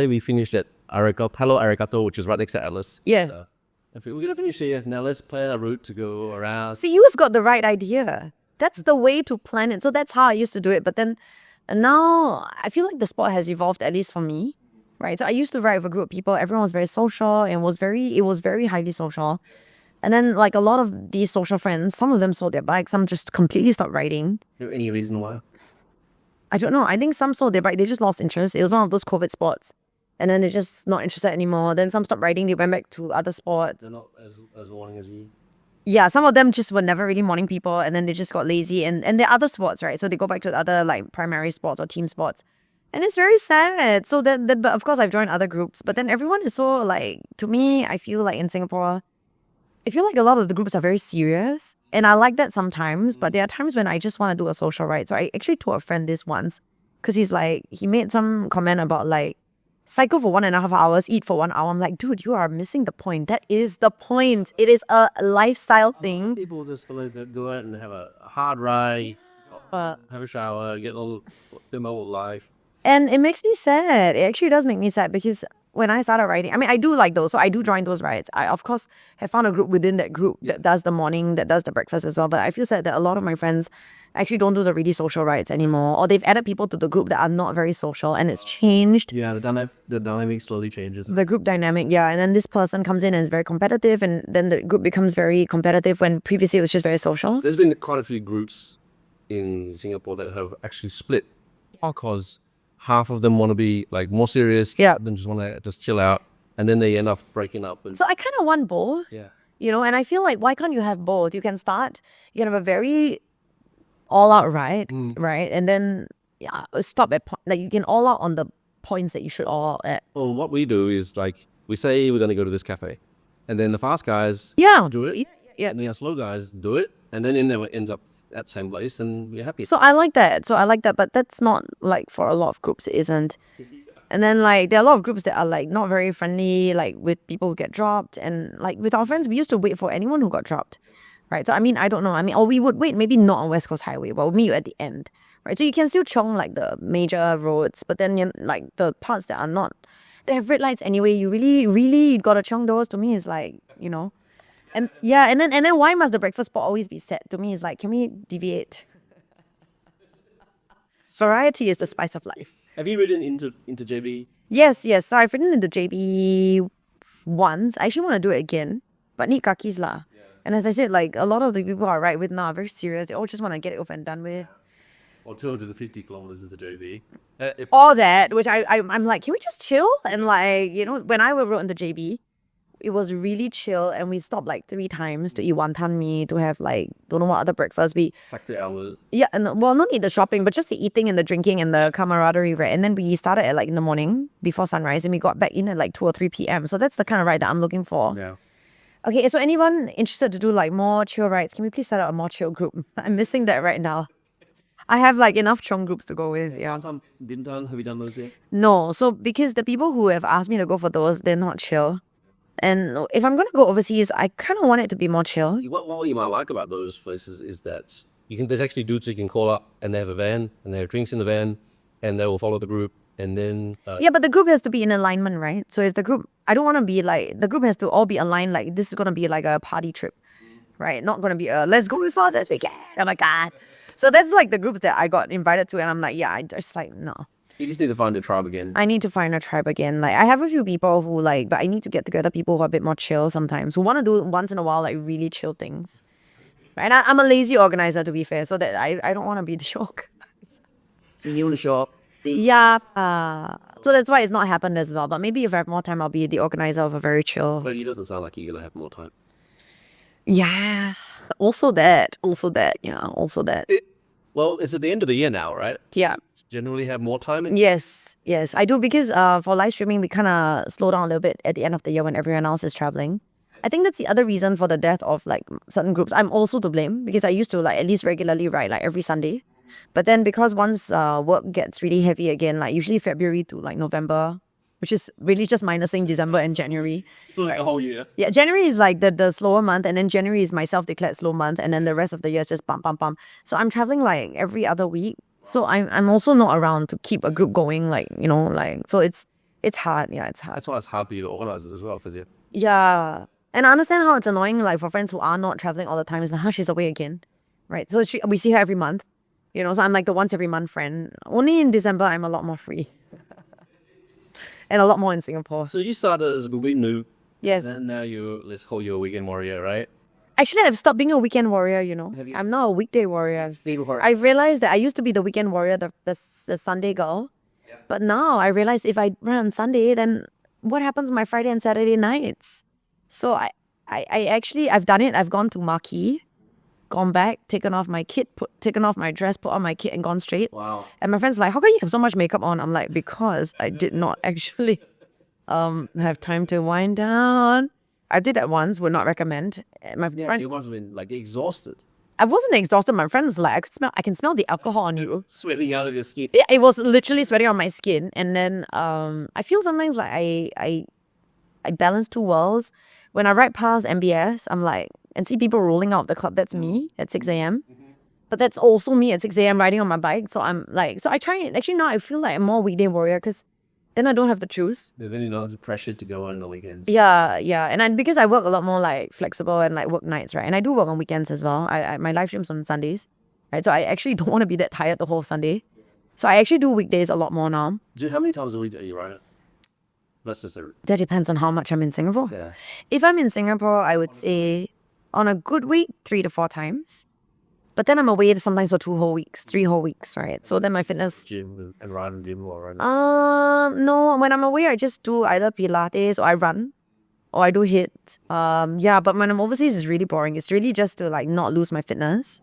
A: we finished at Palo Arigato, which is right next to Alice.
B: Yeah.
A: We're going to finish here. Now let's plan a route to go around.
B: See, you have got the right idea. That's the way to plan it. So that's how I used to do it. But then now I feel like the sport has evolved, at least for me. Right. So I used to ride with a group of people. Everyone was very social and it was very highly social. And then like a lot of these social friends, some of them sold their bikes, some just completely stopped riding.
A: Is there any reason why?
B: I don't know. I think some sold their bike. They just lost interest. It was one of those COVID sports. and then they're just not interested anymore. Then some stopped riding, they went back to other sports.
A: They're not as morning as you.
B: Yeah, some of them just were never really morning people, and then they just got lazy, and there are other sports, right? So they go back to the other like primary sports or team sports. And it's very sad. So but of course I've joined other groups, but then everyone is so like, to me, I feel like in Singapore, I feel like a lot of the groups are very serious. And I like that sometimes, but there are times when I just want to do a social ride. So I actually told a friend this once, because he made some comment about like, cycle for 1.5 hours, eat for 1 hour. I'm like, dude, you are missing the point. That is the point. It is a lifestyle thing.
A: People just do it and have a hard ride, have a shower, get a little life.
B: And it makes me sad. It actually does make me sad, because when I started riding, I mean, I do like those. So I do join those rides. I, of course, have found a group within that group that does the morning, that does the breakfast as well. But I feel sad that a lot of my friends actually don't do the really social rides anymore. Or they've added people to the group that are not very social, and it's changed.
A: Yeah, the dynamic slowly changes.
B: The group dynamic, yeah. And then this person comes in and is very competitive, and then the group becomes very competitive when previously it was just very social.
A: There's been quite a few groups in Singapore that have actually split because half of them want to be like more serious,
B: Yeah.
A: then just want to just chill out, and then they end up breaking up. And
B: So I kind of want both.
A: yeah,
B: And I feel like, why can't you have both? You can have a very all-out ride, right? And then stop at, like, you can all out on the points that you should all out at.
A: well, what we do is like we say we're going to go to this cafe, and then the fast guys
B: Yeah.
A: do it,
B: Yeah.
A: and the slow guys do it, and then it ends up at the same place, and we're happy.
B: So I like that. But that's not like for a lot of groups, it isn't. And then like there are a lot of groups that are like not very friendly, like with people who get dropped. And like with our friends, we used to wait for anyone who got dropped. Right. So I mean, I don't know. I mean, or we would wait, maybe not on West Coast Highway, but we'll meet you at the end. Right. So you can still chong like the major roads, but then like the parts that are not, they have red lights anyway. You really gotta chong those. To me, is like, And yeah, and then why must the breakfast spot always be set? To me, it's like, can we deviate? Variety is the spice of life.
A: Have you ridden into JB?
B: Yes. So I've ridden into JB once. I actually want to do it again, but need Kakis lah. Yeah. And as I said, like a lot of the people I ride with now are very serious. They all just want to get it over and done with.
A: Or 250 kilometers into JB.
B: All that, which I'm like, can we just chill? And like, when I rode into JB, it was really chill, and we stopped like 3 times to eat wonton mee, to have like don't know what other breakfast.
A: Factory hours.
B: Yeah, and well, not need the shopping, but just the eating and the drinking and the camaraderie, right? And then we started at like in the morning before sunrise, and we got back in at like 2 or 3 p.m. So that's the kind of ride that I'm looking for.
A: Yeah.
B: Okay, so anyone interested to do like more chill rides, can we please set up a more chill group? I'm missing that right now. I have like enough chong groups to go with. Yeah.
A: Dim Tam, have you done those yet?
B: No, so because the people who have asked me to go for those, they're not chill. And if I'm going to go overseas, I kind of want it to be more chill.
A: What you might like about those places is that there's actually dudes you can call up, and they have a van, and they have drinks in the van, and they will follow the group, and then...
B: Yeah, but the group has to be in alignment, right? So if the group, I don't want to be like, the group has to all be aligned, like this is going to be like a party trip, right? Not going to be a, let's go as fast as we can. Oh my God. So that's like the groups that I got invited to, and I'm like, yeah, I just like, no.
A: You just need to find a tribe again.
B: I need to find a tribe again. Like I have a few people who like, but I need to get together people who are a bit more chill sometimes, who want to do once in a while like really chill things. Right? And I'm a lazy organizer, to be fair, so that I don't want to be the organizer.
A: So you want to show up?
B: Yeah. So that's why it's not happened as well. But maybe if I have more time, I'll be the organizer of a very chill.
A: But it doesn't sound like you're gonna have more time.
B: Yeah. Also that. Yeah. Also that.
A: Well, it's at the end of the year now, right?
B: Yeah.
A: Generally have more time.
B: Yes, I do, because for live streaming we kind of slow down a little bit at the end of the year when everyone else is traveling. I think that's the other reason for the death of like certain groups. I'm also to blame, because I used to like at least regularly ride like every Sunday, but then because once work gets really heavy again, like usually February to like November, which is really just minusing December and January.
A: So like a whole year.
B: Yeah, January is like the slower month, and then January is my self-declared slow month, and then the rest of the year is just bum. So I'm traveling like every other week. So I'm also not around to keep a group going, like, so it's hard. Yeah, it's hard.
A: That's why it's hard for you to organize it as well, for you.
B: Yeah. And I understand how it's annoying, like for friends who are not traveling all the time. It's like, she's away again. Right. So we see her every month, so I'm like the once every month friend. Only in December, I'm a lot more free. And a lot more in Singapore.
A: So you started as a complete noob.
B: Yes.
A: And now let's call you a weekend warrior, right?
B: Actually, I've stopped being a weekend warrior,
A: Have you?
B: I'm now a weekday warrior. I've realized that I used to be the weekend warrior, the Sunday girl. But now I realize if I run on Sunday, then what happens my Friday and Saturday nights? So I've done it. I've gone to Marquee, gone back, taken off my kit, taken off my dress, put on my kit and gone straight.
A: Wow.
B: And my friend's like, how can you have so much makeup on? I'm like, because I did not actually have time to wind down. I did that once, would not recommend. My friend,
A: You must have been like exhausted.
B: I wasn't exhausted. My friend was like, I can smell the alcohol on you.
A: Sweating out of your skin.
B: Yeah, it was literally sweating on my skin. And then I feel sometimes like I balance two worlds. When I ride past MBS, I'm like, and see people rolling out of the club, that's me at 6 a.m. But that's also me at 6 a.m. riding on my bike. So I'm like, so I try it. Actually, now I feel like I'm more weekday warrior because then I don't have to choose.
A: Then you're not pressured to go on the weekends.
B: Yeah. And because I work a lot more like flexible and like work nights, right? And I do work on weekends as well. My live streams on Sundays, right? So I actually don't want to be that tired the whole Sunday. So I actually do weekdays a lot more now.
A: How many times a week do you ride it? That's just a...
B: That depends on how much I'm in Singapore.
A: Yeah.
B: If I'm in Singapore, I would say on a good week, 3 to 4 times. But then I'm away sometimes for 2 whole weeks, 3 whole weeks, right? So then my fitness...
A: Gym and run in gym or run.
B: No, when I'm away, I just do either Pilates or I run or I do HIIT. But when I'm overseas, it's really boring. It's really just to like not lose my fitness.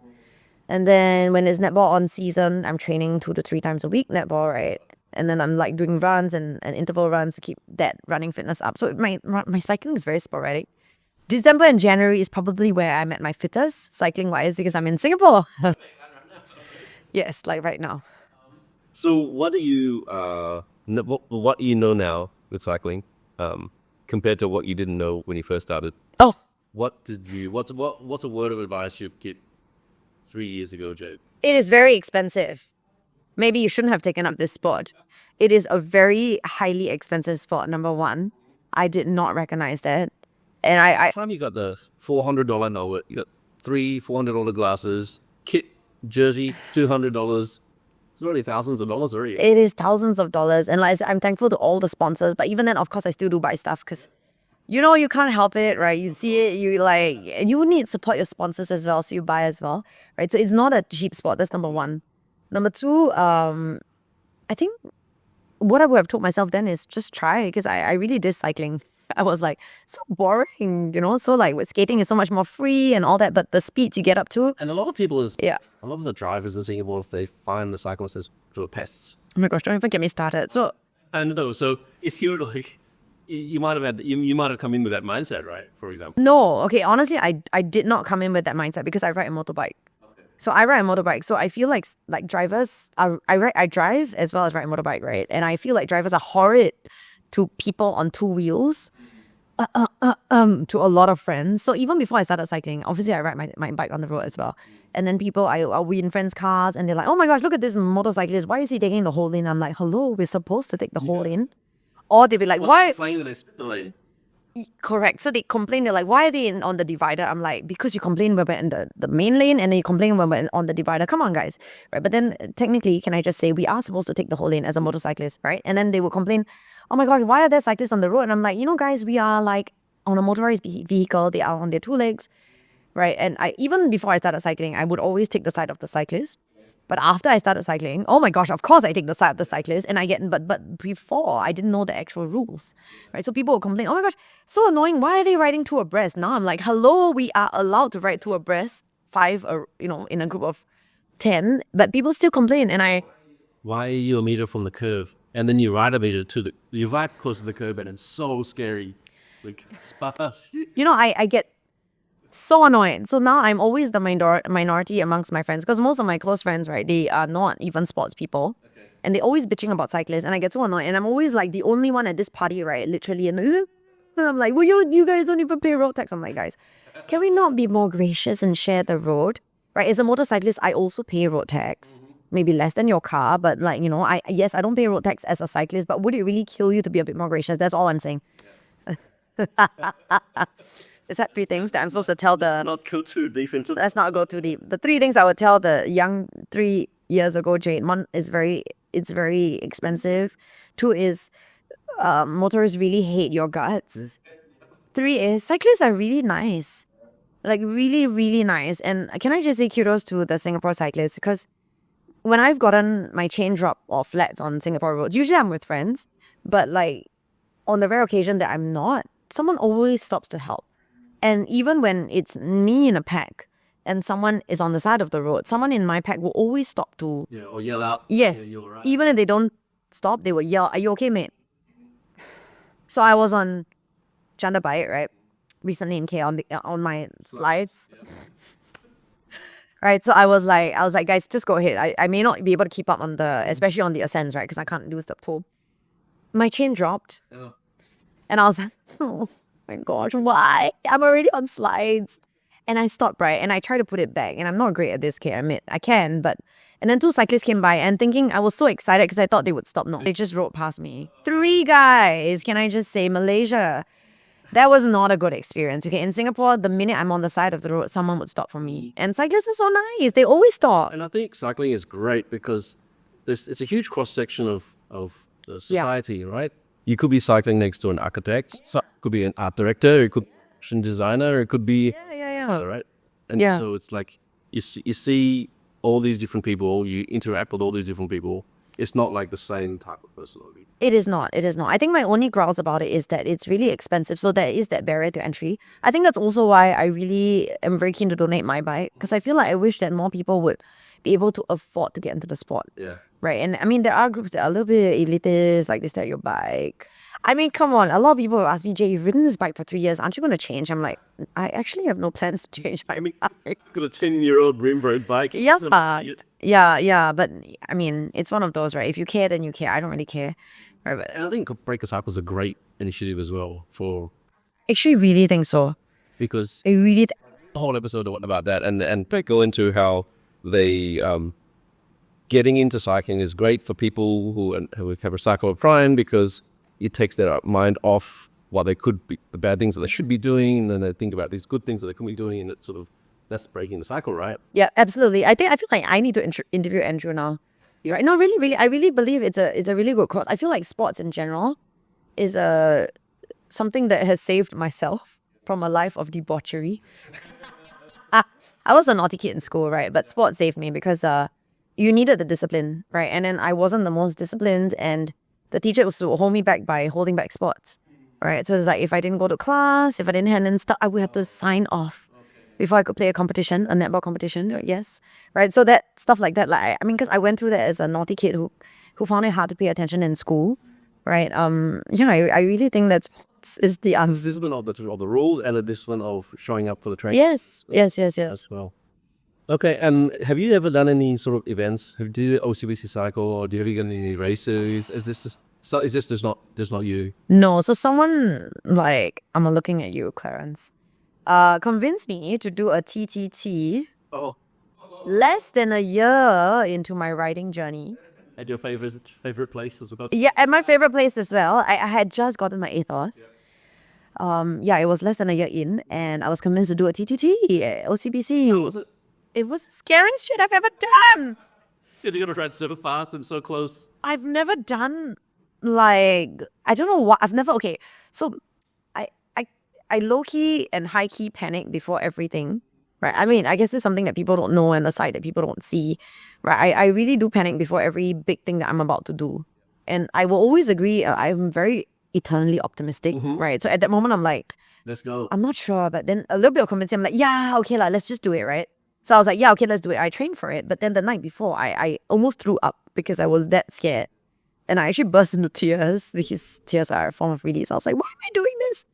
B: And then when it's netball on season, I'm training 2 to 3 times a week netball, right? And then I'm like doing runs and interval runs to keep that running fitness up. So my cycling is very sporadic. December and January is probably where I'm at my fittest, cycling-wise, because I'm in Singapore. Yes, like right now.
A: So what do you what do you know now with cycling compared to what you didn't know when you first started?
B: Oh,
A: What's a word of advice you'd give 3 years ago, Jade?
B: it is very expensive. Maybe you shouldn't have taken up this sport. It is a very highly expensive sport, number one. I did not recognize that. And I
A: Time you got the $400 note, you got $400 glasses, kit, jersey, $200. It's already thousands of dollars already.
B: it is thousands of dollars. And like I'm thankful to all the sponsors. But even then, of course, I still do buy stuff because, you can't help it, right? You see it, you need to support your sponsors as well. So you buy as well, right? So it's not a cheap sport. That's number one. Number two, I think what I would have told myself then is just try because I really did cycling. I was like, so boring, so like with skating is so much more free and all that, but the speeds you get up to.
A: And a lot of people,
B: Yeah.
A: a lot of the drivers in Singapore, they find the cyclists as sort of pests.
B: Oh my gosh, don't even get me started. So
A: And no, so if you're like, you might have come in with that mindset, right? For example.
B: no, okay, honestly, I did not come in with that mindset because I ride a motorbike. So I ride a motorbike. So I feel like drivers I drive as well as ride a motorbike, right? And I feel like drivers are horrid to people on 2 wheels. To a lot of friends. So even before I started cycling, obviously I ride my bike on the road as well. And then people, I'll be in friends' cars and they're like, oh my gosh, look at this motorcyclist. Why is he taking the whole lane? I'm like, hello, we're supposed to take the whole lane. Or they'll be like, why?
A: Playing with the lane.
B: Correct. So they complain. They're like, why are they on the divider? I'm like, because you complain when we're in the main lane and then you complain when we're on the divider. Come on, guys. Right. But then technically, can I just say we are supposed to take the whole lane as a motorcyclist, right? And then they will complain, oh my gosh, why are there cyclists on the road? And I'm like, guys, we are like on a motorized vehicle. They are on their 2 legs, right? And even before I started cycling, I would always take the side of the cyclist. But after I started cycling, oh my gosh, of course I take the side of the cyclist and I get, but before I didn't know the actual rules, right? So people will complain, oh my gosh, so annoying. Why are they riding 2 abreast? Now I'm like, hello, we are allowed to ride 2 abreast, 5, or, in a group of 10, but people still complain. And
A: Why are you a meter from the curve? And then you ride a meter you ride close to the curve and it's so scary. Like, spas.
B: I get so annoyed. So now I'm always the minority amongst my friends because most of my close friends, right, they are not even sports people. Okay. And they're always bitching about cyclists and I get so annoyed. And I'm always like the only one at this party, right, literally. And I'm like, well, you guys don't even pay road tax. I'm like, guys, can we not be more gracious and share the road? Right, as a motorcyclist, I also pay road tax. Maybe less than your car, but like, I don't pay road tax as a cyclist, but would it really kill you to be a bit more gracious? That's all I'm saying. Is that 3 things that I'm supposed to tell the...
A: Not go too deep into that.
B: Let's not go too deep. The 3 things I would tell the young 3 years ago Jade. 1 is it's very expensive. 2 is motorists really hate your guts. 3 is cyclists are really nice. Like really, really nice. And can I just say kudos to the Singapore cyclists because when I've gotten my chain drop or flats on Singapore roads, usually I'm with friends, but like on the rare occasion that I'm not, someone always stops to help. And even when it's me in a pack and someone is on the side of the road, someone in my pack will always stop to...
A: Yeah, or yell out.
B: Yes.
A: Yeah, you're right.
B: Even if they don't stop, they will yell, "Are you okay, mate?" So I was on Chanda Bike, right? Recently in K on my slides.
A: Yeah.
B: Right, so I was like, guys, just go ahead. I may not be able to keep up on the, especially on the ascents, right? Because I can't lose the pull. My chain dropped.
A: Yeah.
B: And I was like, oh my gosh, why? I'm already on slides. And I stopped, right? And I tried to put it back. And I'm not great at this, I admit. I can, but... And then 2 cyclists came by and thinking, I was so excited because I thought they would stop. No, they just rode past me. 3 guys, can I just say, Malaysia. That was not a good experience, okay? In Singapore, the minute I'm on the side of the road, someone would stop for me. And cyclists are so nice. They always stop.
A: And I think cycling is great because it's a huge cross-section of the society, right? You could be cycling next to an architect, so it could be an art director, it could be a fashion designer, it could be...
B: Yeah.
A: Right? And
B: Yeah.
A: so it's like you see all these different people, you interact with all these different people. It's not like the same type of personality.
B: It is not. I think my only grouse about it is that it's really expensive. So there is that barrier to entry. I think that's also why I really am very keen to donate my bike. Because I feel like I wish that more people would be able to afford to get into the sport.
A: Yeah.
B: Right. And I mean, there are groups that are a little bit elitist, like they start your bike. I mean, come on. A lot of people ask me, Jay, you've ridden this bike for 3 years. Aren't you going to change? I'm like, I actually have no plans to change my bike.
A: Got a 10-year-old rim-road bike.
B: Yes, but yeah. But I mean, it's one of those, right? If you care, then you care. I don't really care. Right, but
A: And I think Breaker Cycle is a great initiative as well
B: I actually really think so.
A: because
B: I really...
A: a whole episode about that and go into how they getting into cycling is great for people who have a cycle of prime because it takes their mind off what they could be, the bad things that they should be doing, and then they think about these good things that they could be doing, and it's sort of that's breaking the cycle, right?
B: Yeah, absolutely. I feel like I need to interview Andrew now. Right? No, really, I really believe it's a really good cause. I feel like sports in general is something that has saved myself from a life of debauchery. I was a naughty kid in school, right? But sports saved me because you needed the discipline, right? And then I wasn't the most disciplined, and the teacher was to hold me back by holding back sports, right? So it's like if I didn't go to class, if I didn't hand in stuff, I would have to sign off before I could play a competition, a netball competition. Yes, right. So that stuff like that, like I mean, because I went through that as a naughty kid who found it hard to pay attention in school, right? Yeah, I really think that sports is the answer.
A: This one of the rules and this one of showing up for the training.
B: Yes.
A: As well. Okay, and have you ever done any sort of events? Have you did OCBC cycle or do you ever done any races? Is this just not you?
B: No, so someone like I'm looking at you, Clarence, convinced me to do a TTT
A: Oh,
B: less than a year into my riding journey.
A: at your favorite place as well?
B: Yeah, at my favorite place as well. I had just gotten my ethos. Yeah, it was less than a year in, and I was convinced to do a TTT at OCBC.
A: How was it?
B: It was the scariest shit I've ever done.
A: You're gonna try so fast and so close.
B: I've never done like I don't know what I've never. Okay, so I low key and high key panic before everything. Right. I mean, I guess it's something that people don't know and a side that people don't see. Right. I really do panic before every big thing that I'm about to do. And I will always agree, I'm very eternally optimistic. Right. So at that moment, I'm like,
A: Let's go.
B: I'm not sure. But then a little bit of convincing, I'm like, yeah, okay, let's just do it. Right. So I was like, yeah, okay, let's do it. I trained for it. But then the night before, I almost threw up because I was that scared. And I actually burst into tears because tears are a form of release. I was like, why am I doing this?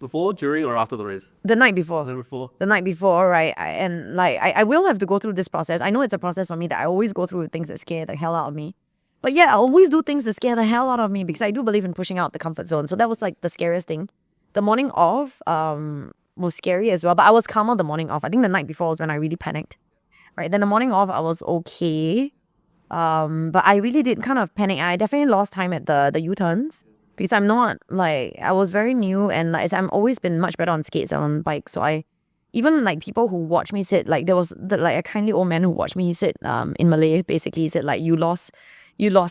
A: Before, during, or after the race?
B: The night before.
A: Before.
B: The night before, right? I will have to go through this process. I know it's a process for me that I always go through things that scare the hell out of me. But yeah, I always do things that scare the hell out of me because I do believe in pushing out the comfort zone. So that was like the scariest thing. The morning of was scary as well, but I was calmer the morning of. I think the night before was when I really panicked. Right? Then the morning of, I was okay. But I really did kind of panic. I definitely lost time at the U-turns. Because I'm not, like, I was very new and like I've always been much better on skates than on bikes. So even like people who watch me said, like there was like a kindly old man who watched me, he said in Malay, basically he said like you lost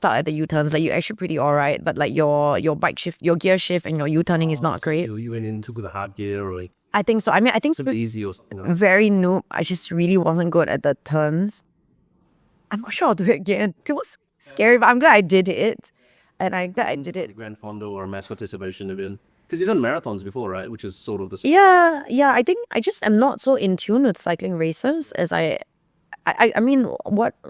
B: out at the U-turns, like you're actually pretty alright, but like your bike shift, your gear shift and your U-turning is not great.
A: You went into the hard gear or like
B: I think so. I mean, I think
A: super easy or something.
B: very noob. I just really wasn't good at the turns. I'm not sure I'll do it again. It was scary, but I'm glad I did it. And I'm glad I did
A: A
B: it.
A: grand fondo or a mass participation event. Because you've done marathons before, right? Which is sort of the same.
B: Yeah. I think I just am not so in tune with cycling races as I mean,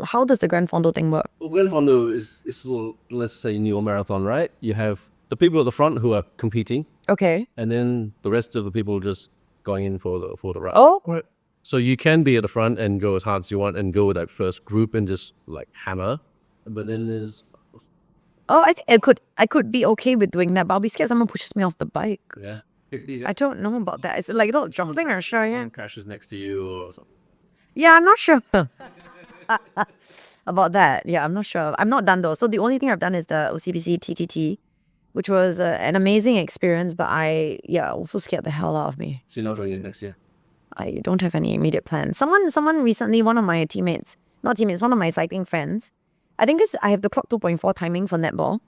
B: how does the Grand Fondo thing work?
A: Well, grand fondo is sort of, let's say, New York Marathon, right? You have the people at the front who are competing,
B: Okay.
A: and then the rest of the people just going in for the ride.
B: Oh,
A: Right. So you can be at the front and go as hard as you want and go with that first group and just like hammer. But then there's
B: I think I could be okay with doing that, but I'll be scared someone pushes me off the bike.
A: yeah.
B: I don't know about that. Is it like a little jumping or sure? Yeah.
A: Crashes next to you or something.
B: Yeah, I'm not sure about that. Yeah, I'm not sure. I'm not done though. So the only thing I've done is the OCBC TTT, which was an amazing experience, but also scared the hell out of me.
A: So you're not doing it next year.
B: I don't have any immediate plans. Someone recently, one of my one of my cycling friends, I think I have the clock 2.4 timing for netball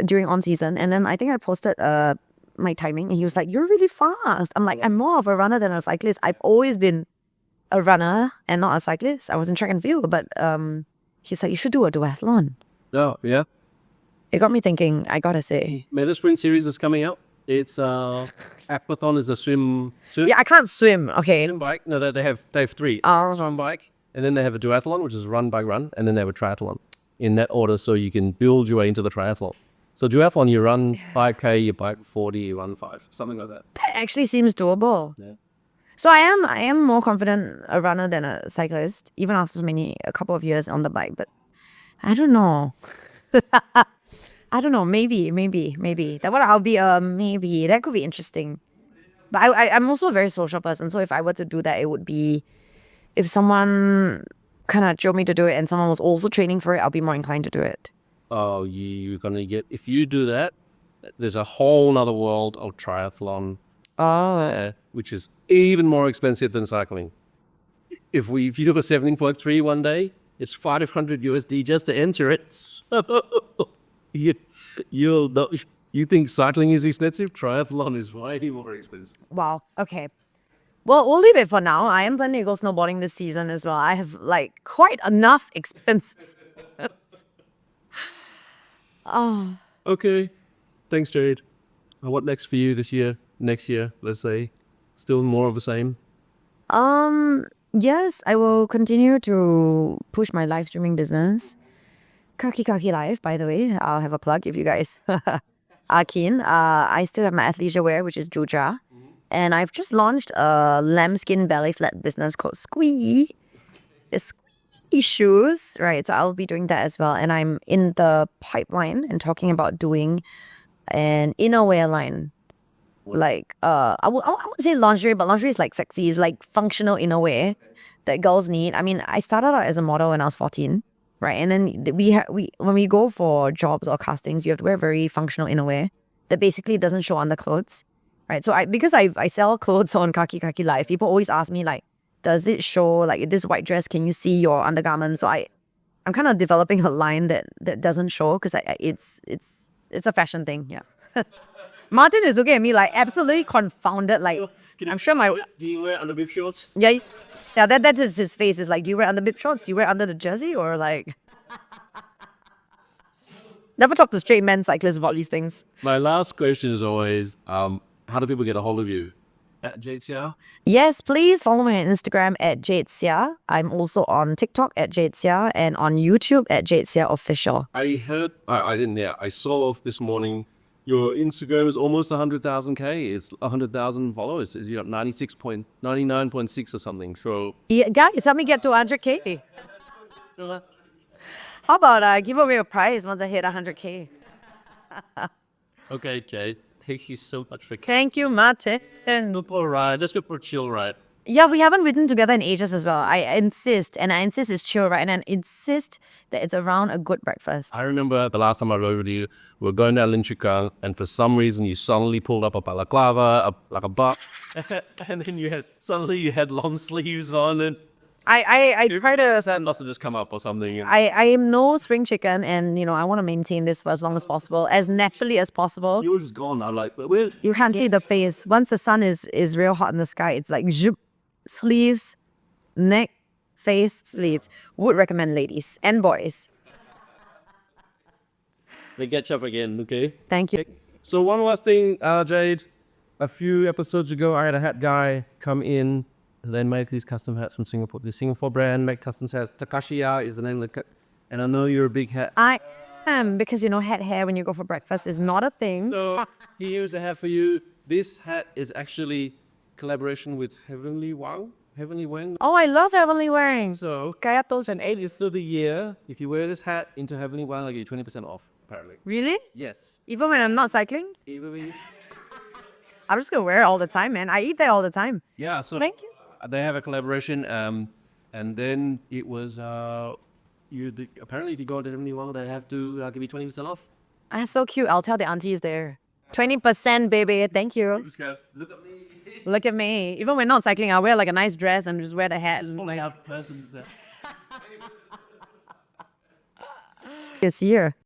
B: during on season, and then I think I posted my timing, and he was like, "You're really fast." I'm like, "I'm more of a runner than a cyclist. I've always been a runner and not a cyclist. I was in track and field, but he's like, you should do a duathlon."
A: Oh, yeah.
B: It got me thinking. I gotta say,
A: Meta Sprint Series is coming out. It's aquathon is a swim
B: yeah, I can't swim. Okay,
A: swim bike. No, they have three.
B: Oh.
A: Swim bike, and then they have a duathlon, which is run, bike, run, and then they have a triathlon in that order, so you can build your way into the triathlon. So duathlon, you run 5K, you bike 40, you run 5, something like that.
B: that actually seems doable.
A: Yeah.
B: So I am more confident a runner than a cyclist, even after a couple of years on the bike. But I don't know. I don't know. Maybe. That what I'll be. Maybe that could be interesting. But I'm also a very social person. So if I were to do that, it would be if someone kind of showed me to do it and someone was also training for it. I'll be more inclined to do it.
A: Oh, you're gonna get if you do that. There's a whole nother world of triathlon. Which is even more expensive than cycling. If you do a 17.3 one day, it's $500 USD just to enter it. You think cycling is expensive? Triathlon is way more expensive.
B: Wow. Okay. Well, we'll leave it for now. I am planning to go snowboarding this season as well. I have like quite enough expenses.
A: Okay. Thanks, Jade. What next for you this year? Next year, let's say. Still more of the same?
B: Yes, I will continue to push my live streaming business. Kaki Live, by the way. I'll have a plug if you guys are keen. I still have my athleisure wear, which is Juu Jaa. And I've just launched a lambskin belly flat business called Squee. It's Squee Shoes, right? So I'll be doing that as well. And I'm in the pipeline and talking about doing an innerwear line. Like, I would say lingerie, but lingerie is like sexy. It's like functional innerwear that girls need. I mean, I started out as a model when I was 14, right? And then when we go for jobs or castings, you have to wear very functional innerwear that basically doesn't show underclothes, right? So because I sell clothes on Kaki Live, people always ask me like, does it show like this white dress? Can you see your undergarments? So I'm kind of developing a line that doesn't show because it's a fashion thing, yeah. Martin is looking at me like absolutely confounded. Like, I'm sure
A: Do you wear underbib shorts?
B: Yeah, that is his face. Is like, do you wear underbib shorts? Do you wear under the jersey? Or like... Never talk to straight men cyclists about these things.
A: My last question is always, how do people get a hold of you? At Jade Seah?
B: Yes, please follow me on Instagram at Jade Seah. I'm also on TikTok at Jade Seah and on YouTube at Jade Seah Official.
A: I heard, I didn't, yeah, I saw this morning your Instagram is almost 100,000 K. It's 100,000 followers. You got 99.6 or something. So
B: Yeah, guys, help me get to 100K. How about give away a prize once I hit 100K?
A: okay, Jade. Thank you so much for
B: Thank you, Martin.
A: go for a ride. Let's go for a chill ride.
B: Yeah, we haven't ridden together in ages as well. I insist it's chill, right? And I insist that it's around a good breakfast.
A: I remember the last time I rode with you, we were going down Lim Chu Kang, and for some reason you suddenly pulled up a balaclava, like a buck, and then you had long sleeves on, and
B: I try to...
A: that must have just come up or something.
B: I am no spring chicken, and I want to maintain this for as long as possible, as naturally as possible.
A: You were just gone. I'm like, where?
B: You can't see the face. Once the sun is real hot in the sky, it's like zip, sleeves, neck, face sleeves. Would recommend ladies and boys.
A: We catch up again, okay?
B: Thank you.
C: So one last thing, Jade. A few episodes ago, I had a hat guy come in and then make these custom hats from Singapore. The Singapore brand make custom hats. Takashia is the name of the and I know you're a big hat.
B: I am, because hat hair when you go for breakfast is not a thing.
C: So here's a hat for you. This hat is actually collaboration with Heavenly Wang. Heavenly Wang.
B: Oh, I love Heavenly wearing.
C: So
B: Kaya toast.
C: 2008 is still the year. If you wear this hat into Heavenly Wang, I'll give you 20% off, apparently.
B: Really?
C: Yes.
B: Even when I'm not cycling?
C: Even when you-
B: I'm just gonna wear it all the time, man. I eat there all the time.
C: Yeah, so
B: Thank you.
C: they have a collaboration, and then it was apparently if you go to Heavenly Wang, they have to give you 20% off.
B: That's so cute. I'll tell the aunties there. 20%, baby. Thank you.
C: Just go, look at me.
B: Look at me. Even when not cycling, I'll wear like a nice dress and just wear the hat.
C: Only have persons there.
B: This year.